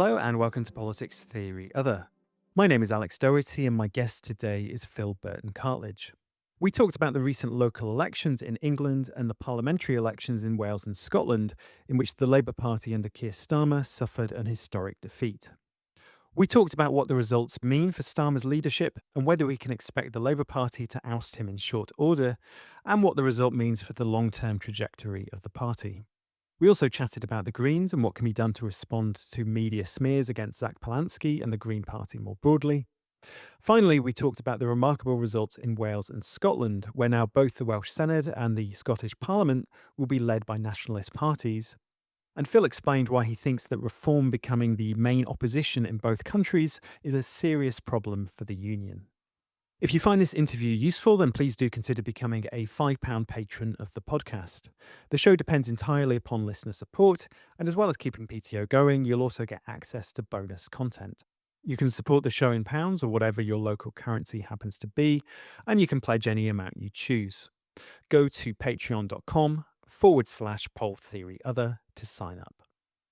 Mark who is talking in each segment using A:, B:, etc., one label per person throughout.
A: Hello and welcome to Politics Theory Other. My name is Alex Doherty and my guest today is Phil Burton-Cartledge. We talked about the recent local elections in England and the parliamentary elections in Wales and Scotland, in which the Labour Party under Keir Starmer suffered an historic defeat. We talked about what the results mean for Starmer's leadership and whether we can expect the Labour Party to oust him in short order, and what the result means for the long-term trajectory of the party. We also chatted about the Greens and what can be done to respond to media smears against Zack Polanski and the Green Party more broadly. Finally, we talked about the remarkable results in Wales and Scotland, where now both the Welsh Senedd and the Scottish Parliament will be led by nationalist parties. And Phil explained why he thinks that reform becoming the main opposition in both countries is a serious problem for the Union. If you find this interview useful, then please do consider becoming a £5 patron of the podcast. The show depends entirely upon listener support, and as well as keeping PTO going, you'll also get access to bonus content. You can support the show in pounds or whatever your local currency happens to be, and you can pledge any amount you choose. Go to patreon.com/polltheoryother to sign up.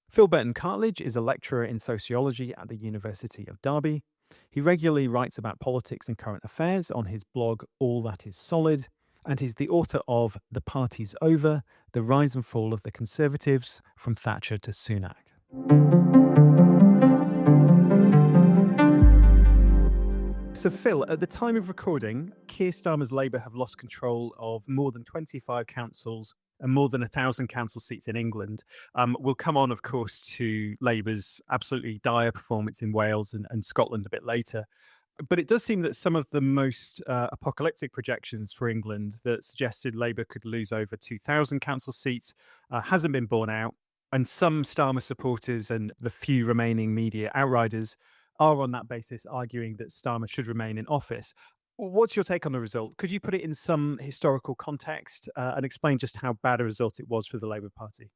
A: Phil Burton-Cartledge is a lecturer in sociology at the University of Derby. He regularly writes about politics and current affairs on his blog All That Is Solid, and he's the author of The Party's Over, The Rise and Fall of the Conservatives, from Thatcher to Sunak. So Phil, at the time of recording, Keir Starmer's Labour have lost control of more than 25 councils and more than 1,000 council seats in England. We'll come on, of course, to Labour's absolutely dire performance in Wales and Scotland a bit later. But it does seem that some of the most apocalyptic projections for England that suggested Labour could lose over 2,000 council seats hasn't been borne out. And some Starmer supporters and the few remaining media outriders are on that basis arguing that Starmer should remain in office. What's your take on the result? Could you put it in some historical context and explain just how bad a result it was for the Labour Party?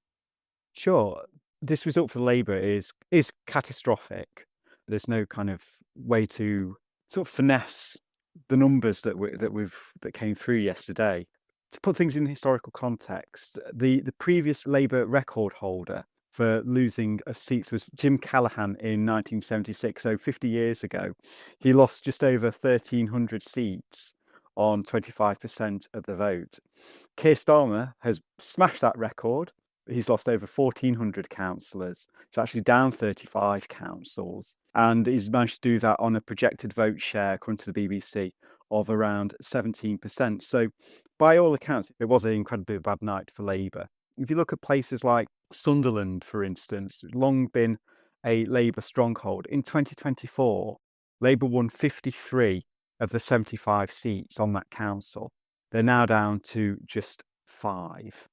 B: Sure. This result for Labour is catastrophic. There's no kind of way to sort of finesse the numbers that came through yesterday. To put things in historical context, the previous Labour record holder for losing seats was Jim Callaghan in 1976, so 50 years ago. He lost just over 1,300 seats on 25% of the vote. Keir Starmer has smashed that record. He's lost over 1,400 councillors. It's actually down 35 councils. And he's managed to do that on a projected vote share, according to the BBC, of around 17%. So by all accounts, it was an incredibly bad night for Labour. If you look at places like Sunderland, for instance, it's long been a Labour stronghold. In 2024, Labour won 53 of the 75 seats on that council. They're now down to just 5.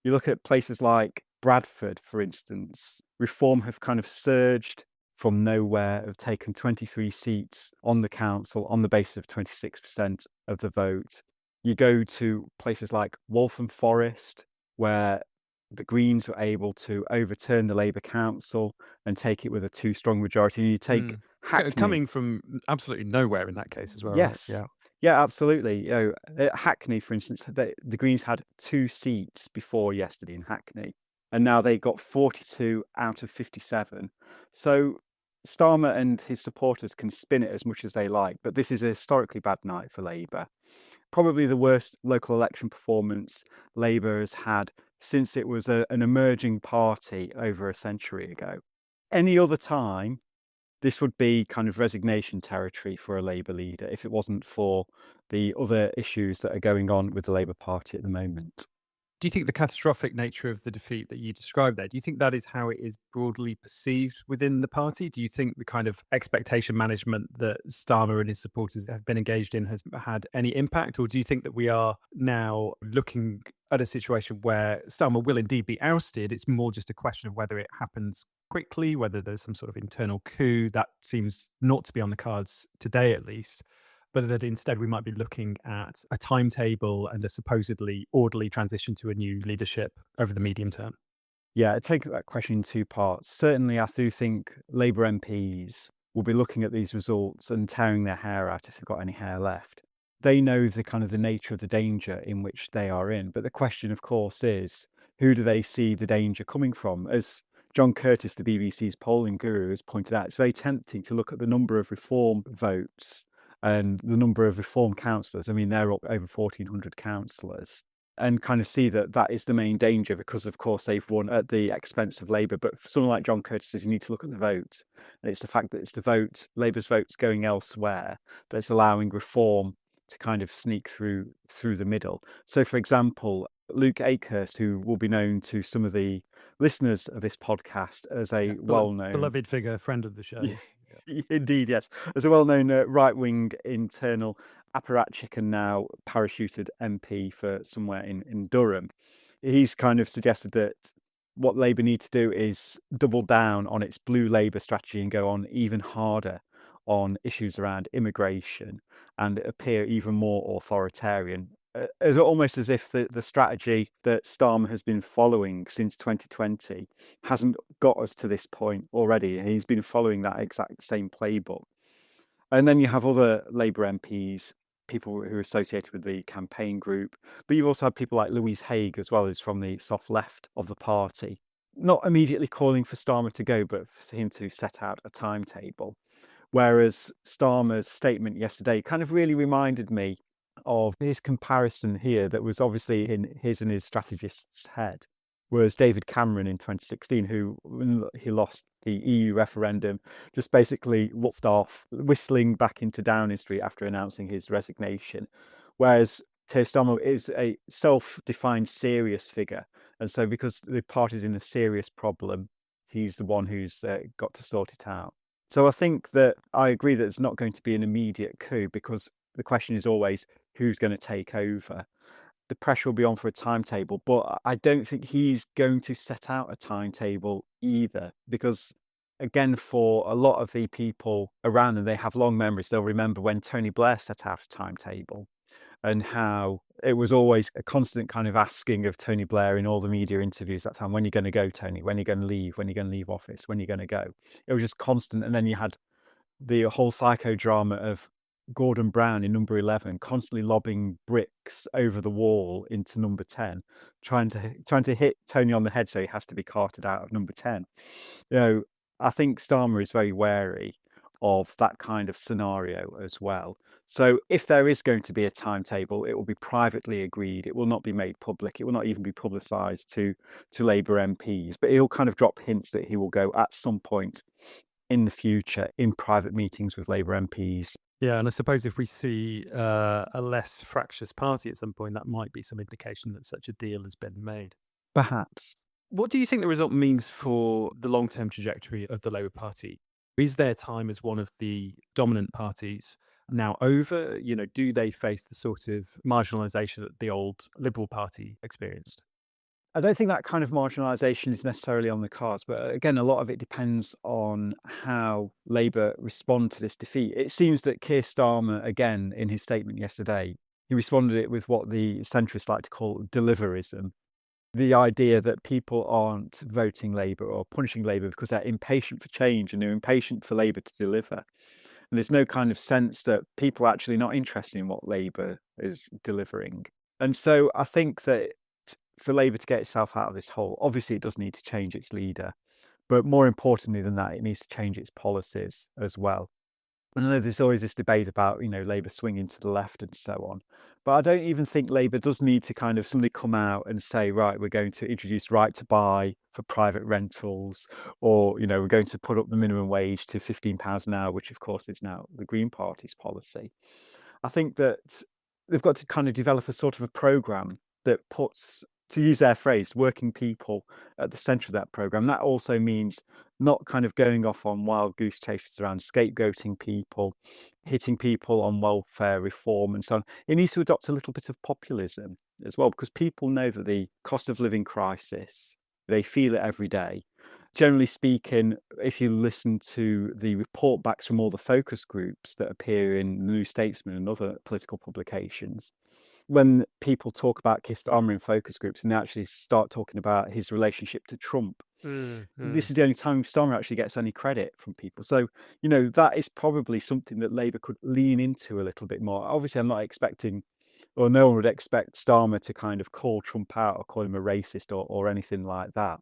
B: You look at places like Bradford, for instance, Reform have kind of surged from nowhere, have taken 23 seats on the council on the basis of 26% of the vote. You go to places like Waltham Forest, where the Greens were able to overturn the Labour council and take it with a 2-strong majority. And you take Hackney.
A: Coming from absolutely nowhere in that case as well.
B: Yes.
A: Right?
B: Yeah, absolutely. At Hackney, for instance, the Greens had 2 seats before yesterday in Hackney, and now they got 42 out of 57. So Starmer and his supporters can spin it as much as they like, but this is a historically bad night for Labour. Probably the worst local election performance Labour has had since it was an emerging party over a century ago. Any other time, this would be kind of resignation territory for a Labour leader if it wasn't for the other issues that are going on with the Labour Party at the moment.
A: Do you think the catastrophic nature of the defeat that you described there, do you think that is how it is broadly perceived within the party? Do you think the kind of expectation management that Starmer and his supporters have been engaged in has had any impact? Or do you think that we are now looking at a situation where Starmer will indeed be ousted? It's more just a question of whether it happens quickly, whether there's some sort of internal coup. That seems not to be on the cards today, at least. But that instead we might be looking at a timetable and a supposedly orderly transition to a new leadership over the medium term.
B: Yeah, I take that question in 2 parts. Certainly, I do think Labour MPs will be looking at these results and tearing their hair out if they've got any hair left. They know the kind of the nature of the danger in which they are in. But the question, of course, is who do they see the danger coming from? As John Curtis, the BBC's polling guru, has pointed out, it's very tempting to look at the number of Reform votes and the number of Reform councillors. I mean, they're up over 1,400 councillors, and kind of see that that is the main danger because, of course, they've won at the expense of Labour. But for someone like John Curtis says, you need to look at the vote. And it's the fact that it's the vote, Labour's votes going elsewhere, that's allowing Reform to kind of sneak through the middle. So, for example, Luke Akehurst, who will be known to some of the listeners of this podcast as a
A: Yeah,
B: well-known,
A: beloved figure, friend of the show.
B: indeed, yes, as a well-known right-wing internal apparatchik and now parachuted MP for somewhere in Durham, he's kind of suggested that what Labour need to do is double down on its blue Labour strategy and go on even harder on issues around immigration and appear even more authoritarian. As almost as if the strategy that Starmer has been following since 2020 hasn't got us to this point already. And he's been following that exact same playbook. And then you have other Labour MPs, people who are associated with the campaign group, but you've also had people like Louise Haigh as well, who's from the soft left of the party, not immediately calling for Starmer to go, but for him to set out a timetable. Whereas Starmer's statement yesterday kind of really reminded me of his comparison here that was obviously in his and his strategist's head, was David Cameron in 2016, who, when he lost the EU referendum, just basically waltzed off, whistling back into Downing Street after announcing his resignation. Whereas Keir Starmer is a self-defined serious figure. And so because the party's in a serious problem, he's the one who's got to sort it out. So I think that I agree that it's not going to be an immediate coup, because the question is always who's going to take over. The pressure will be on for a timetable, but I don't think he's going to set out a timetable either, because again, for a lot of the people around them, they have long memories. They'll remember when Tony Blair set out a timetable and how it was always a constant kind of asking of Tony Blair in all the media interviews that time, when are you going to go, Tony? When are you going to leave? When are you going to leave office? When are you going to go? It was just constant. And then you had the whole psychodrama of Gordon Brown in number 11 constantly lobbing bricks over the wall into number 10, trying to hit Tony on the head so he has to be carted out of number 10. I think Starmer is very wary of that kind of scenario as well. So if there is going to be a timetable, it will be privately agreed. It will not be made public. It will not even be publicised to Labour MPs, but he'll kind of drop hints that he will go at some point in the future in private meetings with Labour MPs.
A: Yeah, and I suppose if we see a less fractious party at some point, that might be some indication that such a deal has been made.
B: Perhaps.
A: What do you think the result means for the long-term trajectory of the Labour Party? Is their time as one of the dominant parties now over? Do they face the sort of marginalisation that the old Liberal Party experienced?
B: I don't think that kind of marginalisation is necessarily on the cards, but again, a lot of it depends on how Labour respond to this defeat. It seems that Keir Starmer, again, in his statement yesterday, he responded it with what the centrists like to call deliverism. The idea that people aren't voting Labour or punishing Labour because they're impatient for change and they're impatient for Labour to deliver. And there's no kind of sense that people are actually not interested in what Labour is delivering. And so I think that for Labour to get itself out of this hole, obviously it does need to change its leader. But more importantly than that, it needs to change its policies as well. And I know there's always this debate about, Labour swinging to the left and so on. But I don't even think Labour does need to kind of suddenly come out and say, right, we're going to introduce right to buy for private rentals, or, we're going to put up the minimum wage to £15 an hour, which of course is now the Green Party's policy. I think that they've got to kind of develop a sort of a programme that puts, to use their phrase, working people at the centre of that programme. That also means not kind of going off on wild goose chases around scapegoating people, hitting people on welfare reform and so on. It needs to adopt a little bit of populism as well, because people know that the cost of living crisis, they feel it every day. Generally speaking, if you listen to the report backs from all the focus groups that appear in the New Statesman and other political publications, when people talk about Keir Starmer in focus groups and they actually start talking about his relationship to Trump, this is the only time Starmer actually gets any credit from people. So, that is probably something that Labour could lean into a little bit more. Obviously, I'm not expecting, or no one would expect Starmer to kind of call Trump out or call him a racist or anything like that.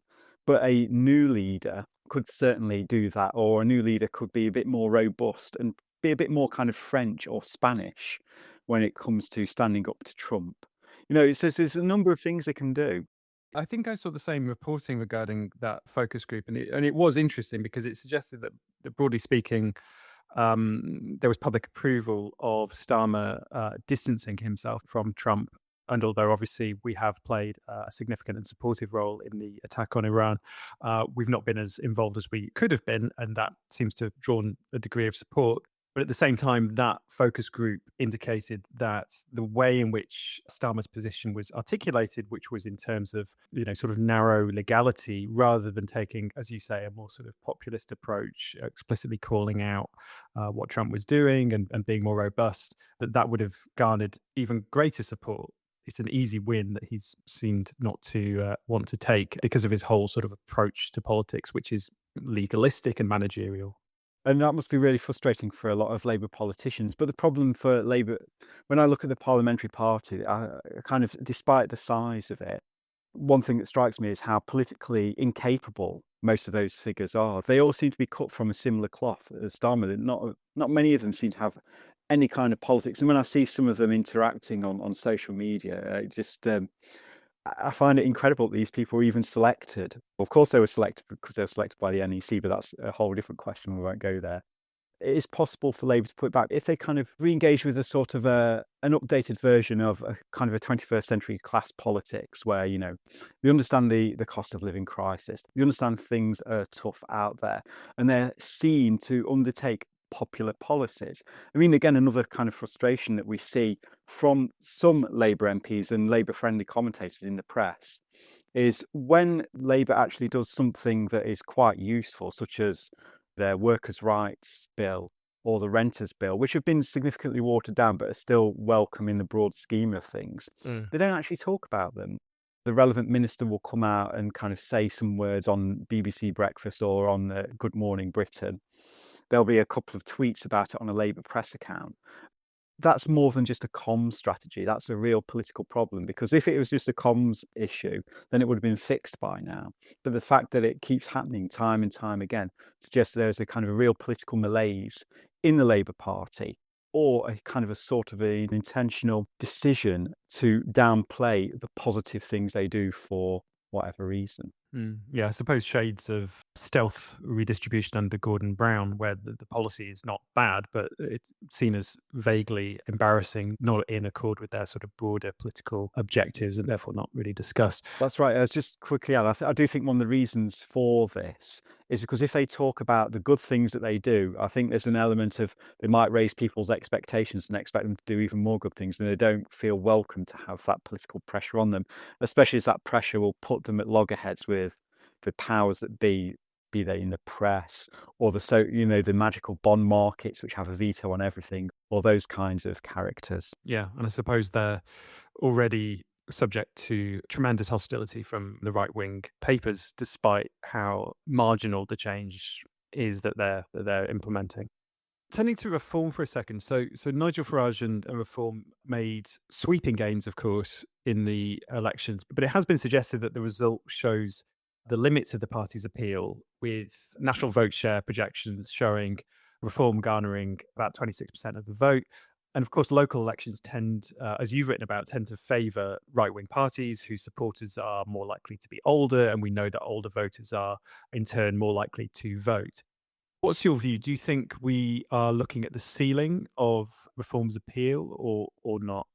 B: But a new leader could certainly do that, or a new leader could be a bit more robust and be a bit more kind of French or Spanish when it comes to standing up to Trump. There's a number of things they can do.
A: I think I saw the same reporting regarding that focus group, and it was interesting because it suggested that broadly speaking, there was public approval of Starmer distancing himself from Trump. And although obviously we have played a significant and supportive role in the attack on Iran, we've not been as involved as we could have been, and that seems to have drawn a degree of support. But at the same time, that focus group indicated that the way in which Starmer's position was articulated, which was in terms of, sort of narrow legality, rather than taking, as you say, a more sort of populist approach, explicitly calling out what Trump was doing and being more robust, that would have garnered even greater support. It's an easy win that he's seemed not to want to take because of his whole sort of approach to politics, which is legalistic and managerial.
B: And that must be really frustrating for a lot of Labour politicians. But the problem for Labour, when I look at the parliamentary party, kind of, despite the size of it, one thing that strikes me is how politically incapable most of those figures are. They all seem to be cut from a similar cloth as Starmer. Not many of them seem to have any kind of politics. And when I see some of them interacting on social media, I find it incredible that these people were even selected. Of course, they were selected because they were selected by the NEC, but that's a whole different question. We won't go there. It is possible for Labour to put it back if they kind of re-engage with a sort of an updated version of a kind of a 21st century class politics where, they understand the cost of living crisis, they understand things are tough out there, and they're seen to undertake popular policies. I mean, again, another kind of frustration that we see from some Labour MPs and Labour-friendly commentators in the press is when Labour actually does something that is quite useful, such as their workers' rights bill or the renters' bill, which have been significantly watered down but are still welcome in the broad scheme of things,
A: Mm.
B: they don't actually talk about them. The relevant minister will come out and kind of say some words on BBC Breakfast or on Good Morning Britain. There'll be a couple of tweets about it on a Labour press account. That's more than just a comms strategy. That's a real political problem, because if it was just a comms issue, then it would have been fixed by now. But the fact that it keeps happening time and time again suggests there's a kind of a real political malaise in the Labour Party, or a kind of a sort of an intentional decision to downplay the positive things they do for whatever reason.
A: Yeah, I suppose shades of stealth redistribution under Gordon Brown, where the policy is not bad, but it's seen as vaguely embarrassing, not in accord with their sort of broader political objectives, and therefore not really discussed.
B: That's right. Just quickly add, I do think one of the reasons for this is because if they talk about the good things that they do, I think there's an element of they might raise people's expectations and expect them to do even more good things, and they don't feel welcome to have that political pressure on them, especially as that pressure will put them at loggerheads with the powers that be they in the press or the magical bond markets, which have a veto on everything, or those kinds of characters.
A: Yeah, and I suppose they're already subject to tremendous hostility from the right wing papers, despite how marginal the change is that they're implementing. Turning to reform for a second, so Nigel Farage and Reform made sweeping gains, of course, in the elections, but it has been suggested that the result shows the limits of the party's appeal, with national vote share projections showing Reform garnering about 26% of the vote. And of course, local elections tend, as you've written about, tend to favour right wing parties whose supporters are more likely to be older. And we know that older voters are, in turn, more likely to vote. What's your view? Do you think we are looking at the ceiling of Reform's appeal or not?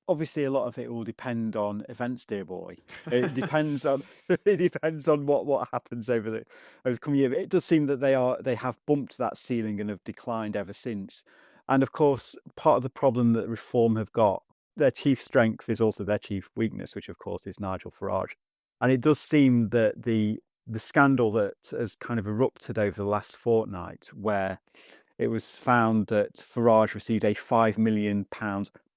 B: Obviously, a lot of it will depend on events, dear boy. It depends on it depends on what happens over the coming year. But it does seem that they have bumped that ceiling and have declined ever since. And of course, part of the problem that Reform have got, their chief strength is also their chief weakness, which of course is Nigel Farage. And it does seem that the scandal that has kind of erupted over the last fortnight, where it was found that Farage received a £5 million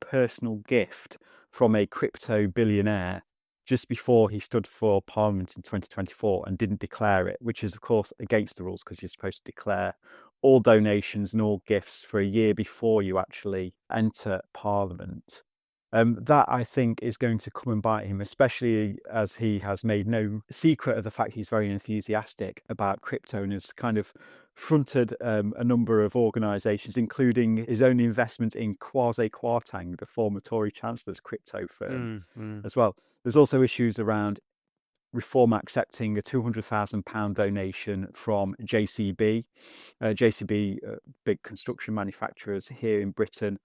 B: personal gift from a crypto billionaire just before he stood for Parliament in 2024 and didn't declare it, which is, of course, against the rules because you're supposed to declare all donations and all gifts for a year before you actually enter Parliament. That I think is going to come and bite him, especially as he has made no secret of the fact he's very enthusiastic about crypto and has kind of fronted a number of organisations, including his own investment in Kwasi Kwarteng, the former Tory Chancellor's crypto firm, as well. There's also issues around Reform accepting a £200,000 donation from JCB. JCB, big construction manufacturers here in Britain.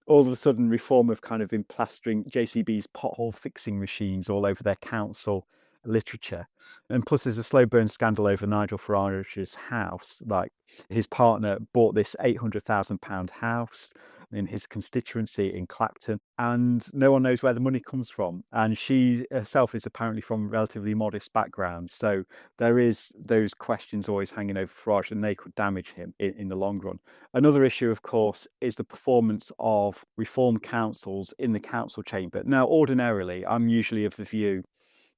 B: All of a sudden, Reform have kind of been plastering JCB's pothole fixing machines all over their council literature. And plus, there's a slow burn scandal over Nigel Farage's house. Like, his partner bought this £800,000 house in his constituency in Clacton, and no one knows where the money comes from. And she herself is apparently from a relatively modest background. So there is those questions always hanging over Farage, and they could damage him in the long run. Another issue, of course, is the performance of Reform councils in the council chamber. Now, ordinarily, I'm usually of the view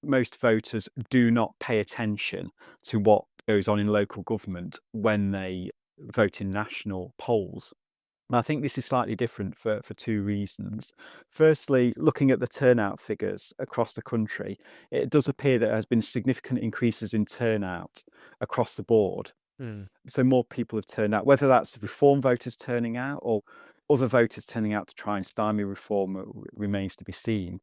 B: most voters do not pay attention to what goes on in local government when they vote in national polls. And I think this is slightly different for two reasons. Firstly, looking at the turnout figures across the country, it does appear that there has been significant increases in turnout across the board. So more people have turned out, whether that's Reform voters turning out or other voters turning out to try and stymie Reform remains to be seen.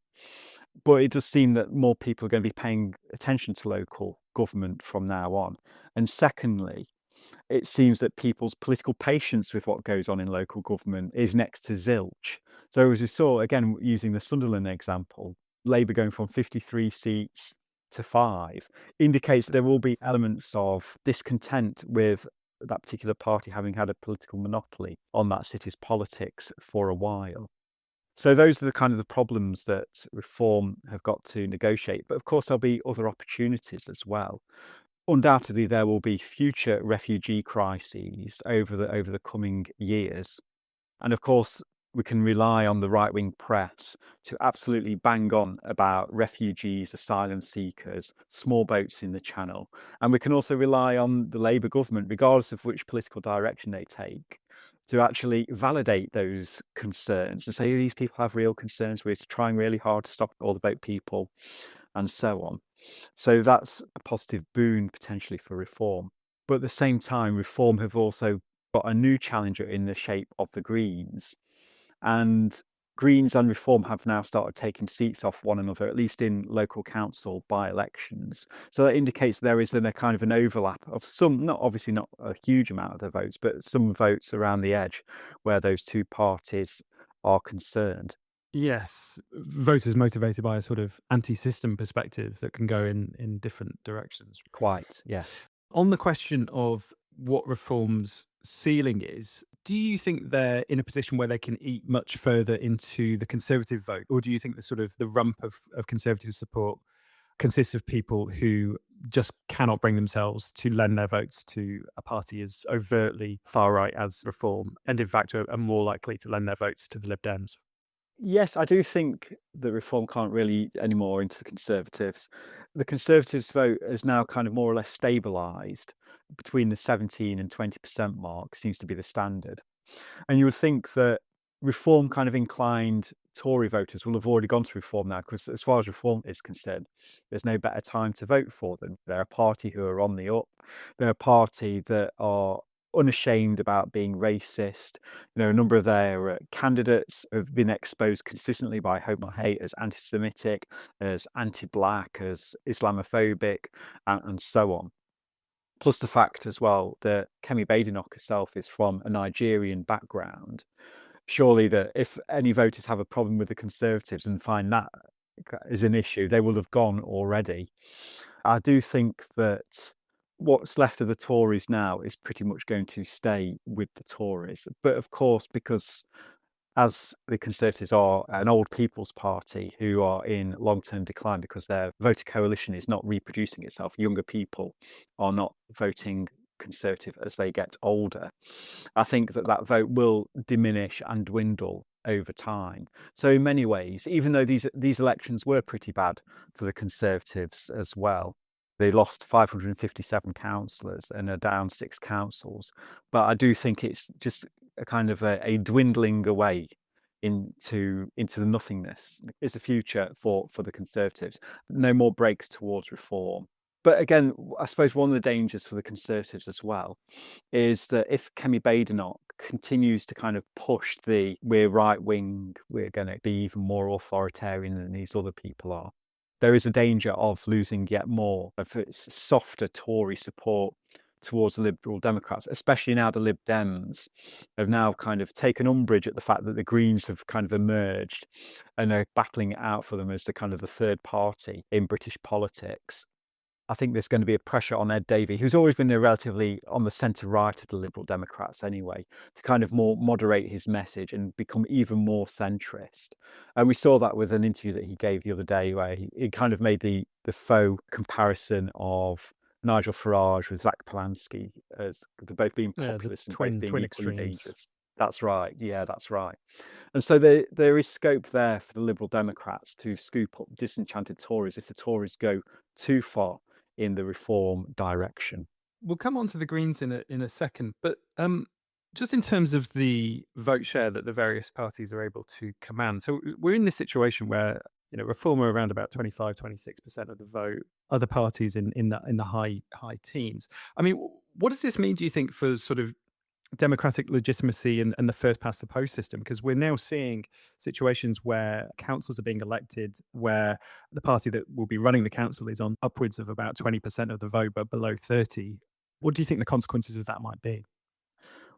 B: But it does seem that more people are going to be paying attention to local government from now on. And secondly, it seems that people's political patience with what goes on in local government is next to zilch. So as we saw, again, using the Sunderland example, Labour going from 53 seats to 5 indicates that there will be elements of discontent with that particular party having had a political monopoly on that city's politics for a while. So those are the kind of the problems that Reform have got to negotiate. But of course, there'll be other opportunities as well. Undoubtedly, there will be future refugee crises over the coming years. And of course, we can rely on the right-wing press to absolutely bang on about refugees, asylum seekers, small boats in the Channel. And we can also rely on the Labour government, regardless of which political direction they take, to actually validate those concerns and say these people have real concerns. We're trying really hard to stop all the boat people and so on. So that's a positive boon potentially for Reform. But at the same time, Reform have also got a new challenger in the shape of the Greens. And Greens and Reform have now started taking seats off one another, at least in local council by-elections. So that indicates there is then a kind of an overlap of some, not obviously not a huge amount of the votes, but some votes around the edge where those two parties are concerned.
A: Yes, voters motivated by a sort of anti-system perspective that can go in different directions.
B: Quite, yeah.
A: On the question of what Reform's ceiling is, do you think they're in a position where they can eat much further into the Conservative vote? Or do you think the sort of the rump of Conservative support consists of people who just cannot bring themselves to lend their votes to a party as overtly far right as Reform, and in fact are more likely to lend their votes to the Lib Dems?
B: Yes, I do think that Reform can't really eat any more into the Conservatives. The Conservatives' vote is now kind of more or less stabilised between the 17 and 20% mark, seems to be the standard. And you would think that Reform kind of inclined Tory voters will have already gone to Reform now, because as far as Reform is concerned, there's no better time to vote for them. They're a party who are on the up. They're a party that are unashamed about being racist. You know, a number of their candidates have been exposed consistently by Homo hate as anti-Semitic, as anti-black, as Islamophobic, and so on. Plus the fact as well that Kemi Badenoch herself is from a Nigerian background. Surely that if any voters have a problem with the Conservatives and find that is an issue, they will have gone already. I do think that what's left of the Tories now is pretty much going to stay with the Tories. But of course, because as the Conservatives are an old people's party who are in long-term decline because their voter coalition is not reproducing itself, younger people are not voting Conservative as they get older, I think that vote will diminish and dwindle over time. So in many ways, even though these elections were pretty bad for the Conservatives as well, they lost 557 councillors and are down 6 councils. But I do think it's just a kind of a dwindling away into the nothingness is the future for the Conservatives. No more breaks towards reform. But again, I suppose one of the dangers for the Conservatives as well is that if Kemi Badenoch continues to kind of push the we're right wing, we're going to be even more authoritarian than these other people are, there is a danger of losing yet more of its softer Tory support towards the Liberal Democrats, especially now the Lib Dems have now kind of taken umbrage at the fact that the Greens have kind of emerged and are battling it out for them as the kind of the third party in British politics. I think there's going to be a pressure on Ed Davey, who's always been relatively on the centre right of the Liberal Democrats anyway, to kind of more moderate his message and become even more centrist. And we saw that with an interview that he gave the other day where he kind of made the faux comparison of Nigel Farage with Zack Polanski as they're both being
A: Yeah, the
B: populists and both being
A: twin
B: equally
A: extremes.
B: dangerous. That's right. Yeah, that's right. And so there is scope there for the Liberal Democrats to scoop up disenchanted Tories if the Tories go too far in the reform direction.
A: We'll come on to the Greens in a second, but just in terms of the vote share that the various parties are able to command. So we're in this situation where Reform are around about 25-26% of the vote. Other parties in the high teens. I mean, what does this mean? Do you think for sort of democratic legitimacy and the first past the post system? Because we're now seeing situations where councils are being elected where the party that will be running the council is on upwards of about 20% of the vote, but below 30. What do you think the consequences of that might be?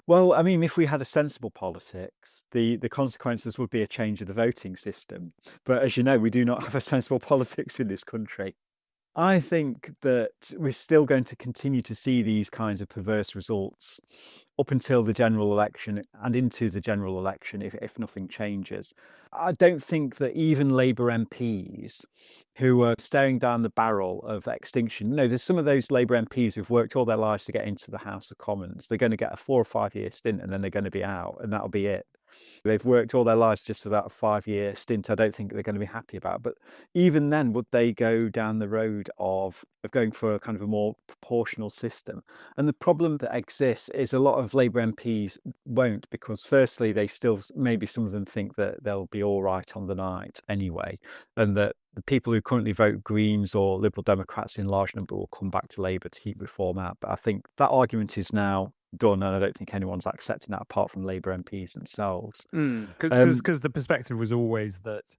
B: Well, I mean, if we had a sensible politics, the consequences would be a change of the voting system. But as you know, we do not have a sensible politics in this country. I think that we're still going to continue to see these kinds of perverse results up until the general election and into the general election if nothing changes. I don't think that even Labour MPs who are staring down the barrel of extinction, there's some of those Labour MPs who've worked all their lives to get into the House of Commons. They're going to get a 4 or 5 year stint and then they're going to be out and that'll be it. They've worked all their lives just for that 5 year stint. I don't think they're going to be happy about. But even then, would they go down the road of going for a kind of a more proportional system? And the problem that exists is a lot of Labour MPs won't, because firstly, they still, maybe some of them think that they'll be all right on the night anyway, and that the people who currently vote Greens or Liberal Democrats in large number will come back to Labour to keep reform out. But I think that argument is now done, and I don't think anyone's accepting that apart from Labour MPs themselves.
A: Because the perspective was always that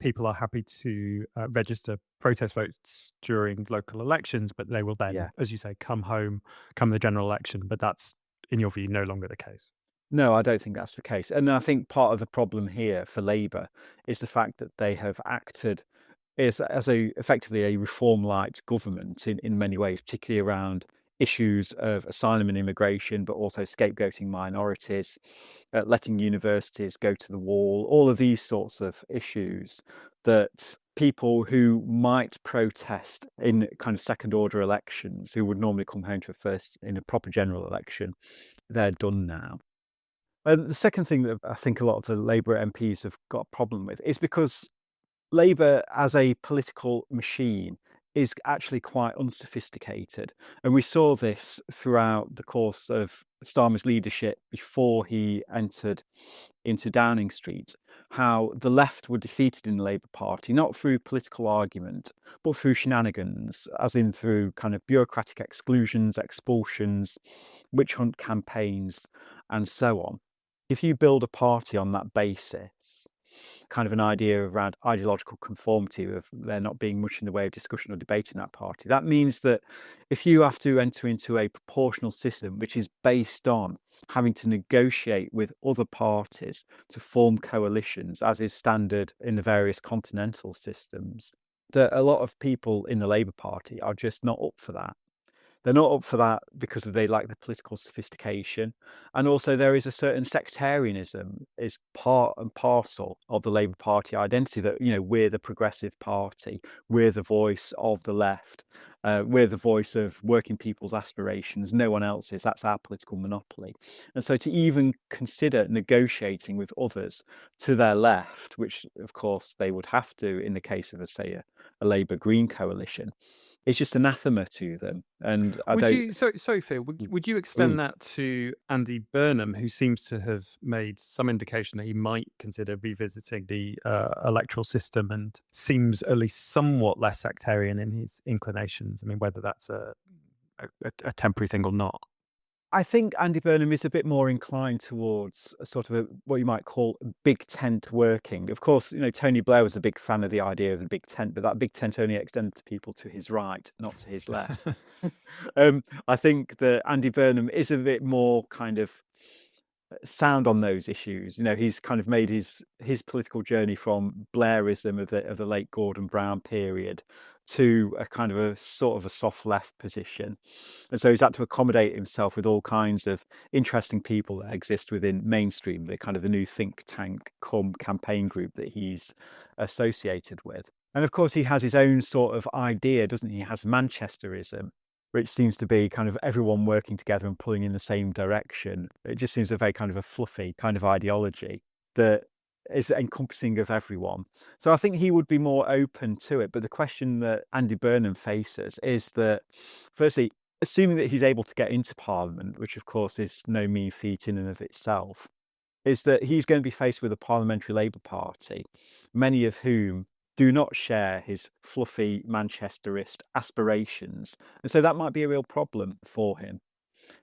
A: people are happy to register protest votes during local elections, but they will then,
B: Yeah.
A: as you say, come home come the general election. But that's, in your view, no longer the case.
B: No, I don't think that's the case. And I think part of the problem here for Labour is the fact that they have acted as effectively a reform-light government in many ways, particularly around issues of asylum and immigration, but also scapegoating minorities, letting universities go to the wall, all of these sorts of issues that people who might protest in kind of second-order elections, who would normally come home to a first in a proper general election, they're done now. And the second thing that I think a lot of the Labour MPs have got a problem with is because Labour as a political machine is actually quite unsophisticated. And we saw this throughout the course of Starmer's leadership before he entered into Downing Street, how the left were defeated in the Labour Party, not through political argument, but through shenanigans, as in through kind of bureaucratic exclusions, expulsions, witch hunt campaigns, and so on. If you build a party on that basis, kind of an idea around ideological conformity of there not being much in the way of discussion or debate in that party, that means that if you have to enter into a proportional system which is based on having to negotiate with other parties to form coalitions, as is standard in the various continental systems, that a lot of people in the Labour Party are just not up for that. They're not up for that because they lack the political sophistication. And also there is a certain sectarianism is part and parcel of the Labour Party identity that, we're the progressive party, we're the voice of the left, we're the voice of working people's aspirations, no one else is, that's our political monopoly. And so to even consider negotiating with others to their left, which of course they would have to in the case of, say, a Labour Green coalition, is just anathema to them. And I
A: Would
B: don't.
A: you sorry, Phil, would you
B: Mm.
A: extend that to Andy Burnham, who seems to have made some indication that he might consider revisiting the electoral system and seems at least somewhat less sectarian in his inclinations? I mean, whether that's a temporary thing or not.
B: I think Andy Burnham is a bit more inclined towards a sort of what you might call big tent working. Of course, Tony Blair was a big fan of the idea of the big tent, but that big tent only extended to people to his right, not to his left. I think that Andy Burnham is a bit more kind of sound on those issues. He's kind of made his political journey from Blairism of the late Gordon Brown period to a kind of a sort of a soft left position. And so he's had to accommodate himself with all kinds of interesting people that exist within mainstream, the kind of the new think tank cum campaign group that he's associated with. And of course, he has his own sort of idea, doesn't he? He has Manchesterism, which seems to be kind of everyone working together and pulling in the same direction. It just seems a very kind of a fluffy kind of ideology that is encompassing of everyone. So I think he would be more open to it. But the question that Andy Burnham faces is that, firstly, assuming that he's able to get into Parliament, which of course is no mean feat in and of itself, is that he's going to be faced with a parliamentary Labour Party, many of whom do not share his fluffy Manchesterist aspirations. And so that might be a real problem for him.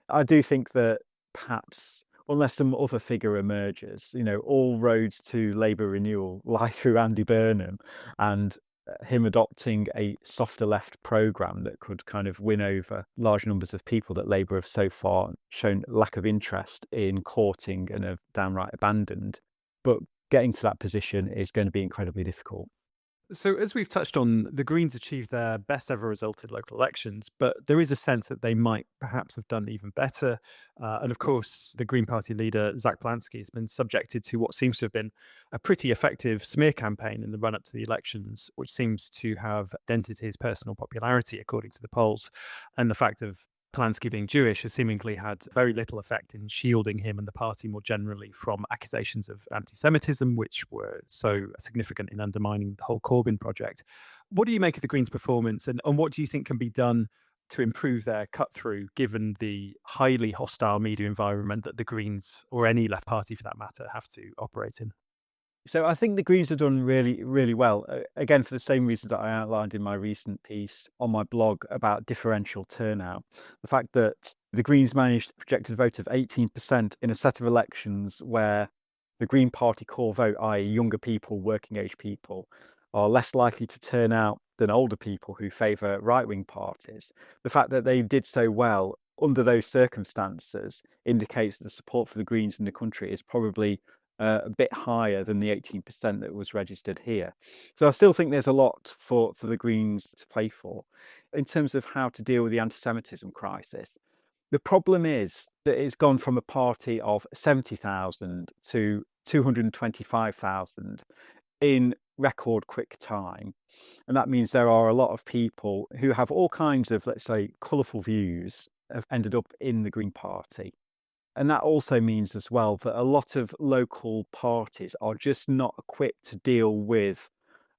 B: I do think that perhaps, unless some other figure emerges, all roads to Labour renewal lie through Andy Burnham and him adopting a softer left programme that could kind of win over large numbers of people that Labour have so far shown lack of interest in courting and have downright abandoned. But getting to that position is going to be incredibly difficult.
A: So, as we've touched on, the Greens achieved their best ever result in local elections, but there is a sense that they might perhaps have done even better. And of course, the Green Party leader, Zack Polanski, has been subjected to what seems to have been a pretty effective smear campaign in the run up to the elections, which seems to have dented his personal popularity, according to the polls. And the fact of Polanski being Jewish has seemingly had very little effect in shielding him and the party more generally from accusations of anti Semitism, which were so significant in undermining the whole Corbyn project. What do you make of the Greens' performance, and what do you think can be done to improve their cut through, given the highly hostile media environment that the Greens, or any left party for that matter, have to operate in?
B: So I think the Greens have done really, really well. Again, for the same reasons that I outlined in my recent piece on my blog about differential turnout. The fact that the Greens managed a projected vote of 18% in a set of elections where the Green Party core vote, i.e. younger people, working age people, are less likely to turn out than older people who favour right-wing parties. The fact that they did so well under those circumstances indicates that the support for the Greens in the country is probably a bit higher than the 18% that was registered here. So I still think there's a lot for the Greens to play for. In terms of how to deal with the anti-Semitism crisis, the problem is that it's gone from a party of 70,000 to 225,000 in record quick time. And that means there are a lot of people who have all kinds of, let's say, colourful views have ended up in the Green Party. And that also means as well that a lot of local parties are just not equipped to deal with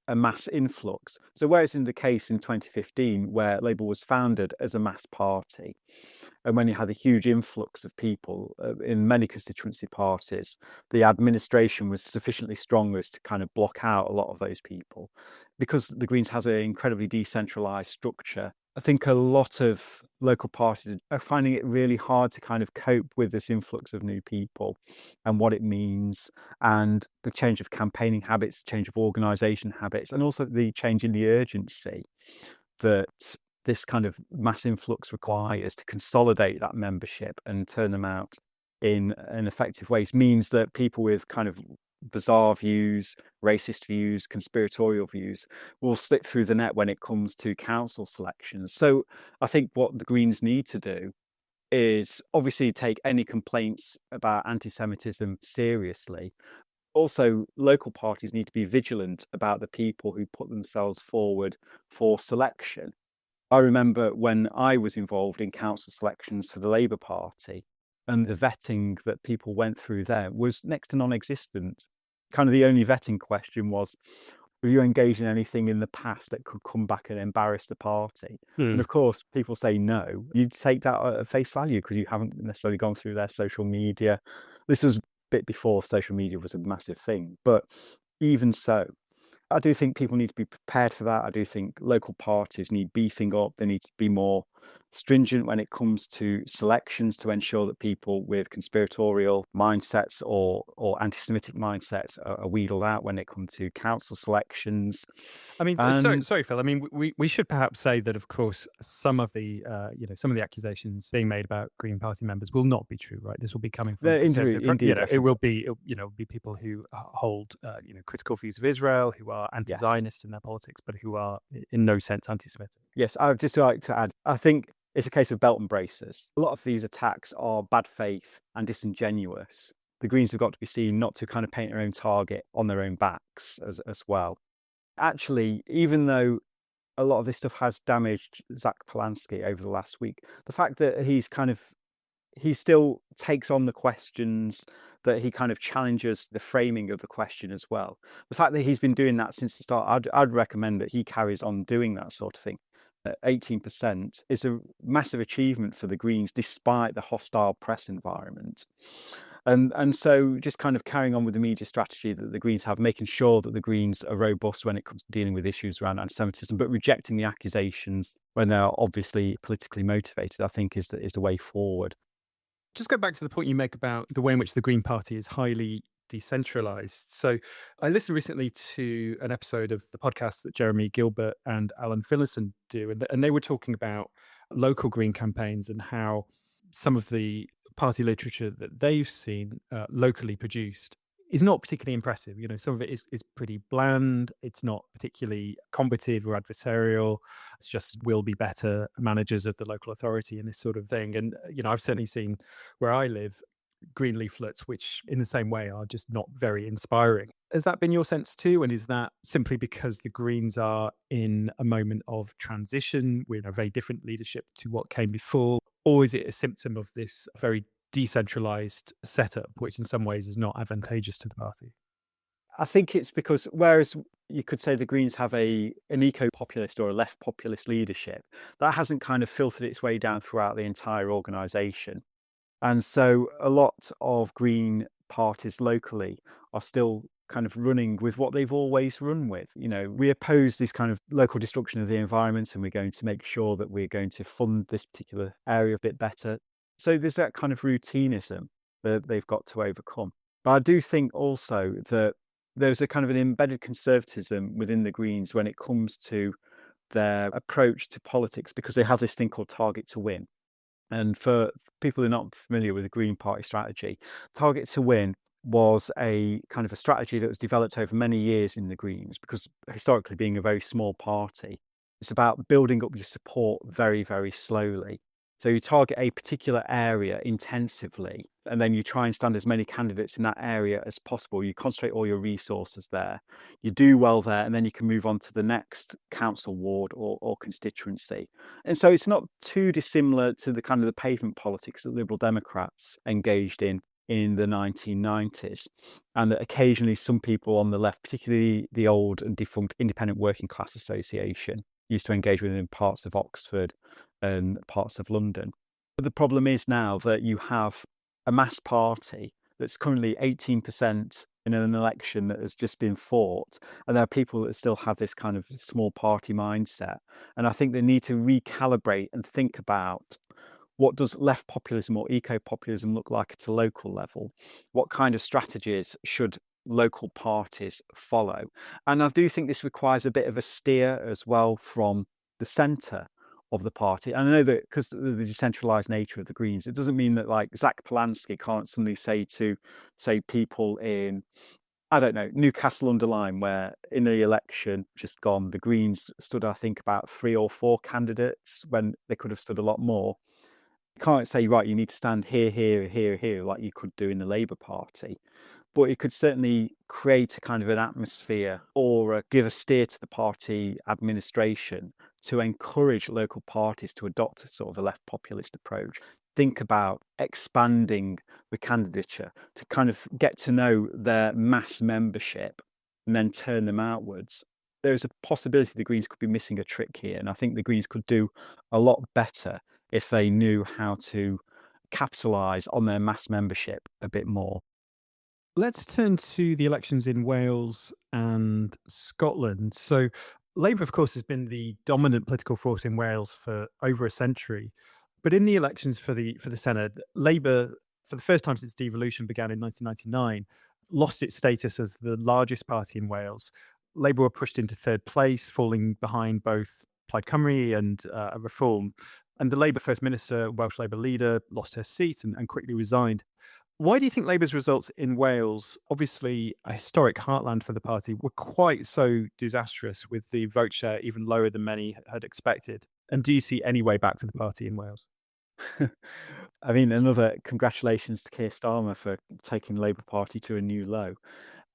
B: a mass influx. So whereas in the case in 2015, where Labour was founded as a mass party, and when you had a huge influx of people in many constituency parties, the administration was sufficiently strong as to kind of block out a lot of those people. Because the Greens has an incredibly decentralised structure, I think a lot of local parties are finding it really hard to kind of cope with this influx of new people and what it means, and the change of campaigning habits, change of organisation habits, and also the change in the urgency that this kind of mass influx requires to consolidate that membership and turn them out in an effective ways, means that people with kind of bizarre views, racist views, conspiratorial views will slip through the net when it comes to council selections. So I think what the Greens need to do is obviously take any complaints about anti-Semitism seriously. Also, local parties need to be vigilant about the people who put themselves forward for selection. I remember when I was involved in council selections for the Labour Party, and the vetting that people went through there was next to non-existent. Kind of the only vetting question was, Have you engaged in anything in the past that could come back and embarrass the party? And
A: Hmm.
B: of course, people say no. You take that at face value because you haven't necessarily gone through their social media. This was a bit before social media was a massive thing, but even so, I do think people need to be prepared for that. I do think local parties need beefing up. They need to be more stringent when it comes to selections to ensure that people with conspiratorial mindsets or anti-Semitic mindsets are wheedled out when it comes to council selections.
A: I mean,
B: And
A: sorry, Phil. I mean, we should perhaps say that, of course, some of the some of the accusations being made about Green Party members will not be true, right? This will be coming from conservative,
B: indeed, I
A: it
B: should,
A: will be, be people who hold, critical views of Israel, who are
B: yes.
A: anti-Zionist in their politics, but who are in no sense anti-Semitic.
B: Yes, I would just like to add, I think it's a case of belt and braces. A lot of these attacks are bad faith and disingenuous. The Greens have got to be seen not to kind of paint their own target on their own backs as well. Actually, even though a lot of this stuff has damaged Zack Polanski over the last week, the fact that he still takes on the questions, that he kind of challenges the framing of the question as well. The fact that he's been doing that since the start, I'd recommend that he carries on doing that sort of thing. 18% is a massive achievement for the Greens despite the hostile press environment. And so just kind of carrying on with the media strategy that the Greens have, making sure that the Greens are robust when it comes to dealing with issues around anti-Semitism, but rejecting the accusations when they're obviously politically motivated, I think is the way forward.
A: Just go back to the point you make about the way in which the Green Party is highly decentralized. So I listened recently to an episode of the podcast that Jeremy Gilbert and Alan Finlayson do, and they were talking about local Green campaigns and how some of the party literature that they've seen locally produced is not particularly impressive. Some of it is pretty bland. It's not particularly combative or adversarial. It's just will be better managers of the local authority and this sort of thing. And I've certainly seen where I live green leaflets, which in the same way are just not very inspiring. Has that been your sense too? And is that simply because the Greens are in a moment of transition with a very different leadership to what came before? Or is it a symptom of this very decentralized setup, which in some ways is not advantageous to the party?
B: I think it's because whereas you could say the Greens have an eco-populist or a left populist leadership, that hasn't kind of filtered its way down throughout the entire organisation. And so a lot of Green parties locally are still kind of running with what they've always run with. We oppose this kind of local destruction of the environment and we're going to make sure that we're going to fund this particular area a bit better. So there's that kind of routinism that they've got to overcome. But I do think also that there's a kind of an embedded conservatism within the Greens when it comes to their approach to politics because they have this thing called target to win. And for people who are not familiar with the Green Party strategy, target to win was a kind of a strategy that was developed over many years in the Greens because historically being a very small party, it's about building up your support very, very slowly. So you target a particular area intensively, and then you try and stand as many candidates in that area as possible. You concentrate all your resources there. You do well there, and then you can move on to the next council ward or constituency. And so it's not too dissimilar to the kind of the pavement politics that Liberal Democrats engaged in the 1990s, and that occasionally some people on the left, particularly the old and defunct Independent Working Class Association, used to engage with in parts of Oxford and parts of London. But the problem is now that you have a mass party that's currently 18% in an election that has just been fought, and there are people that still have this kind of small party mindset. And I think they need to recalibrate and think about what does left populism or eco-populism look like at a local level? What kind of strategies should local parties follow? And I do think this requires a bit of a steer as well from the centre of the party. And I know that because of the decentralised nature of the Greens, it doesn't mean that like Zack Polanski can't suddenly say to, say, people in, I don't know, Newcastle-under-Lyme, where in the election just gone, the Greens stood, I think, about 3 or 4 candidates when they could have stood a lot more. You can't say, right, you need to stand here, here, here, here, like you could do in the Labour Party. But it could certainly create a kind of an atmosphere or give a steer to the party administration to encourage local parties to adopt a sort of a left populist approach. Think about expanding the candidature to kind of get to know their mass membership and then turn them outwards. there is a possibility the Greens could be missing a trick here, and I think the Greens could do a lot better if they knew how to capitalise on their mass membership a bit more.
A: Let's turn to the elections in Wales and Scotland. So, Labour, of course, has been the dominant political force in Wales for over a century. But in the elections for the Senedd, Labour, for the first time since devolution began in 1999, lost its status as the largest party in Wales. Labour were pushed into third place, falling behind both Plaid Cymru and Reform. And the Labour First Minister, Welsh Labour leader, lost her seat and quickly resigned. Why do you think Labour's results in Wales, obviously a historic heartland for the party, were quite so disastrous, with the vote share even lower than many had expected? And do you see any way back for the party in Wales?
B: I mean, another congratulations to Keir Starmer for taking the Labour Party to a new low.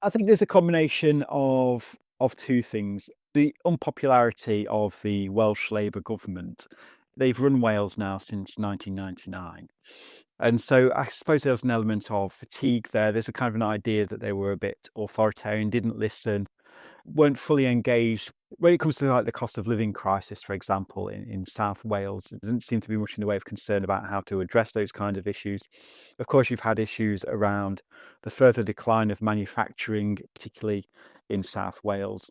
B: I think there's a combination of two things. The unpopularity of the Welsh Labour government. They've run Wales now since 1999. And so I suppose there was an element of fatigue there. There's a kind of an idea that they were a bit authoritarian, didn't listen, weren't fully engaged. When it comes to like the cost of living crisis, for example, in South Wales, there doesn't seem to be much in the way of concern about how to address those kind of issues. Of course, you've had issues around the further decline of manufacturing, particularly in South Wales.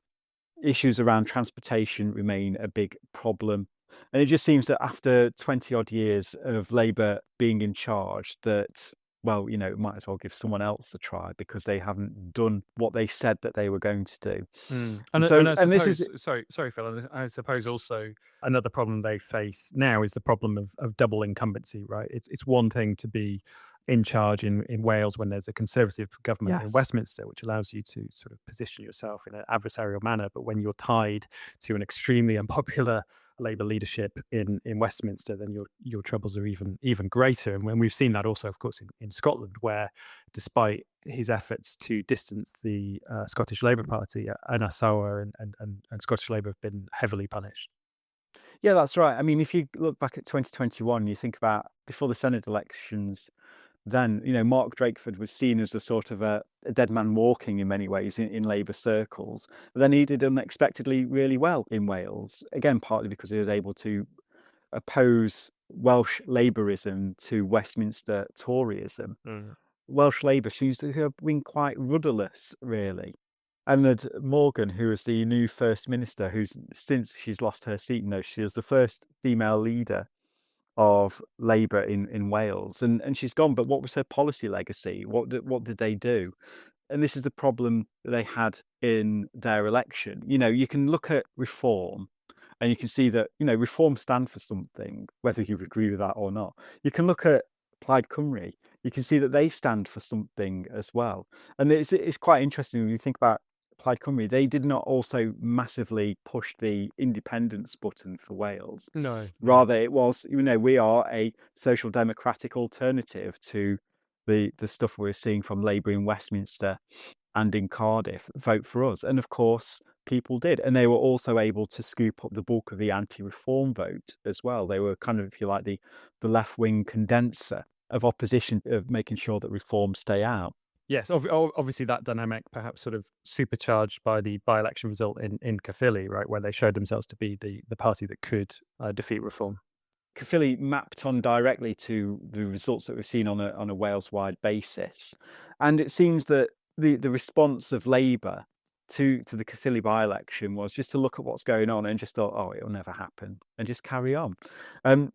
B: Issues around transportation remain a big problem. And it just seems that after 20 odd years of Labour being in charge, that, well, it might as well give someone else a try because they haven't done what they said that they were going to do.
A: Mm.
B: And
A: And
B: so,
A: I
B: and this is,
A: suppose, sorry, Phil. And I suppose also another problem they face now is the problem of double incumbency, right? It's one thing to be in charge in Wales when there's a Conservative government in
B: yes.
A: Westminster, which allows you to sort of position yourself in an adversarial manner. But when you're tied to an extremely unpopular Labour leadership in Westminster, then your troubles are even greater. And when we've seen that also, of course, in Scotland, where despite his efforts to distance the Scottish Labour Party, Anna Sauer and Scottish Labour have been heavily punished.
B: Yeah, that's right. I mean, if you look back at 2021, you think about before the Senate elections, then, Mark Drakeford was seen as a sort of a dead man walking in many ways in Labour circles. But then he did unexpectedly really well in Wales, again, partly because he was able to oppose Welsh Labourism to Westminster Toryism.
A: Mm.
B: Welsh Labour seems to have been quite rudderless, really. And that Morgan, who is the new First Minister, who's since she's lost her seat, she was the first female leader of Labour in Wales, and she's gone. But what was her policy legacy? What did they do? And this is the problem that they had in their election. You can look at reform and you can see that, reform stand for something, whether you agree with that or not. You can look at Plaid Cymru, you can see that they stand for something as well. And it's quite interesting when you think about Plaid Cymru, they did not also massively push the independence button for Wales.
A: No, no.
B: Rather, it was, we are a social democratic alternative to the stuff we're seeing from Labour in Westminster and in Cardiff. Vote for us. And of course, people did. And they were also able to scoop up the bulk of the anti-reform vote as well. They were kind of, if you like, the left-wing condenser of opposition, of making sure that reforms stay out.
A: Yes, obviously that dynamic perhaps sort of supercharged by the by-election result in Caerphilly, right, where they showed themselves to be the party that could defeat reform.
B: Caerphilly mapped on directly to the results that we've seen on a Wales-wide basis. And it seems that the response of Labour to the Caerphilly by-election was just to look at what's going on and just thought, oh, it'll never happen, and just carry on.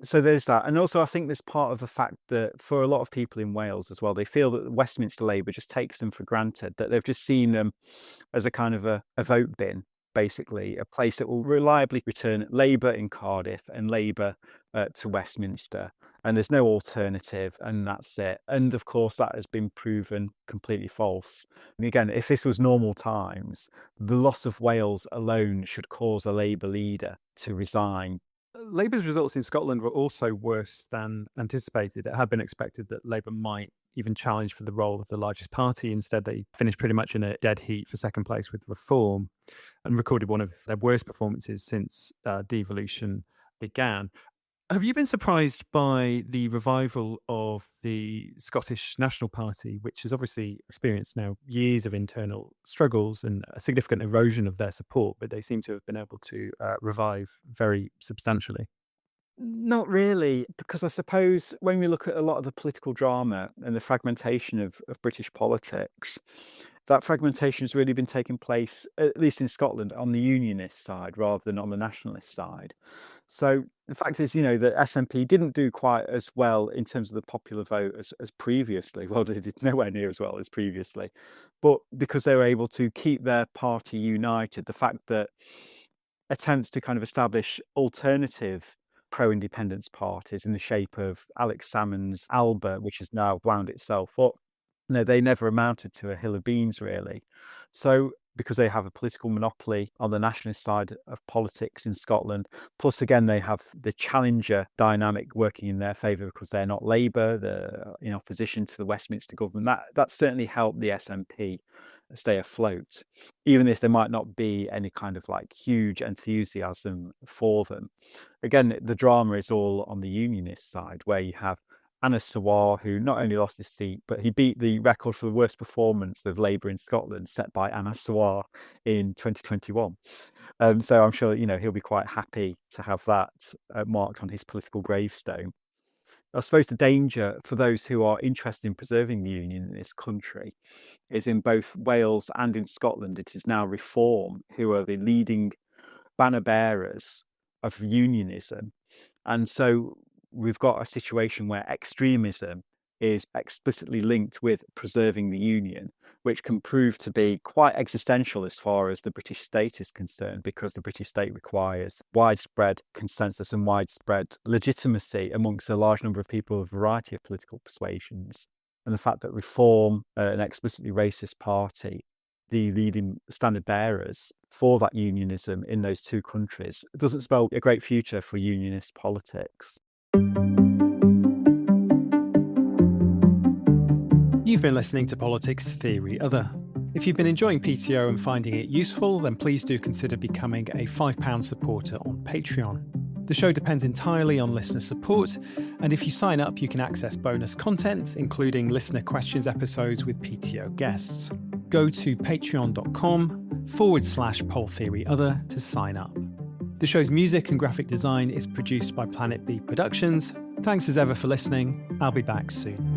B: So there's that. And also I think there's part of the fact that for a lot of people in Wales as well, they feel that Westminster Labour just takes them for granted, that they've just seen them as a kind of a vote bin, basically, a place that will reliably return Labour in Cardiff and Labour to Westminster. And there's no alternative, and that's it. And of course, that has been proven completely false. And again, if this was normal times, the loss of Wales alone should cause a Labour leader to resign.
A: Labour's results in Scotland were also worse than anticipated. It had been expected that Labour might even challenge for the role of the largest party. Instead, they finished pretty much in a dead heat for second place with Reform and recorded one of their worst performances since devolution began. Have you been surprised by the revival of the Scottish National Party, which has obviously experienced now years of internal struggles and a significant erosion of their support, but they seem to have been able to revive very substantially?
B: Not really, because I suppose when we look at a lot of the political drama and the fragmentation of British politics, that fragmentation has really been taking place, at least in Scotland, on the unionist side rather than on the nationalist side. So the fact is, the SNP didn't do quite as well in terms of the popular vote as previously. Well, they did nowhere near as well as previously. But because they were able to keep their party united, the fact that attempts to kind of establish alternative pro-independence parties in the shape of Alex Salmond's ALBA, which has now wound itself up. No, they never amounted to a hill of beans, really. So, because they have a political monopoly on the nationalist side of politics in Scotland, plus again, they have the challenger dynamic working in their favour because they're not Labour, they're in opposition to the Westminster government. That certainly helped the SNP stay afloat, even if there might not be any kind of like huge enthusiasm for them. Again, the drama is all on the unionist side, where you have Anna Sawar, who not only lost his seat, but he beat the record for the worst performance of Labour in Scotland set by Anna Sawar in 2021. So I'm sure, he'll be quite happy to have that marked on his political gravestone. I suppose the danger for those who are interested in preserving the union in this country is in both Wales and in Scotland. It is now Reform who are the leading banner bearers of unionism. And so we've got a situation where extremism is explicitly linked with preserving the union, which can prove to be quite existential as far as the British state is concerned, because the British state requires widespread consensus and widespread legitimacy amongst a large number of people of a variety of political persuasions. And the fact that Reform, an explicitly racist party, the leading standard bearers for that unionism in those two countries, doesn't spell a great future for unionist politics.
A: You've been listening to Politics Theory Other. If you've been enjoying PTO and finding it useful, then please do consider becoming a £5 supporter on Patreon. The show depends entirely on listener support, and if you sign up, you can access bonus content, including listener questions episodes with PTO guests. Go to patreon.com/poletheoryother to sign up. The show's music and graphic design is produced by Planet B Productions. Thanks as ever for listening. I'll be back soon.